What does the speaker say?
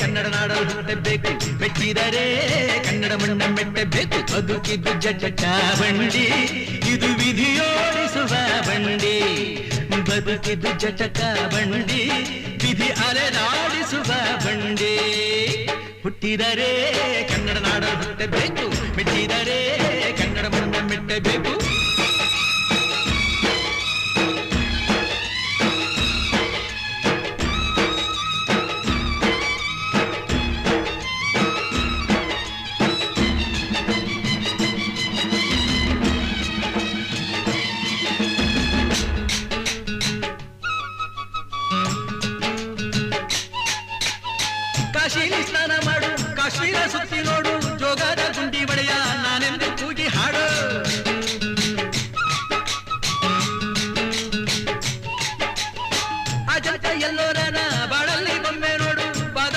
ಕನ್ನಡ ನಾಡಲು ಹುಟ್ಟಬೇಕು, ಮೆಚ್ಚಿದರೆ ಕನ್ನಡ ಮಣ್ಣ ಮೆಟ್ಟಬೇಕು. ಬದುಕಿದ್ದು ಜಟಕ ಬಂಡಿ, ಇದು ವಿಧಿಯೋಡಿಸುವ ಬಂಡಿ. ಬದುಕಿದ್ದು ಜಟಕ ಬಂಡಿ, ವಿಧಿ ಅಲೆದಾಡಿಸುವ ಬಂಡಿ. ಹುಟ್ಟಿದರೆ ಕನ್ನಡ ನಾಡಲು ಹುಟ್ಟಬೇಕು, ಮೆಚ್ಚಿದರೆ ಕನ್ನಡ ಮಣ್ಣ ಮೆಟ್ಟಬೇಕು. ಕಾಶಿಲಿ ಸ್ನಾನ ಮಾಡು, ಕಾಶ್ಮೀರ ಸುತ್ತಿ ನೋಡು, ಜೋಗದ ಗುಂಡಿ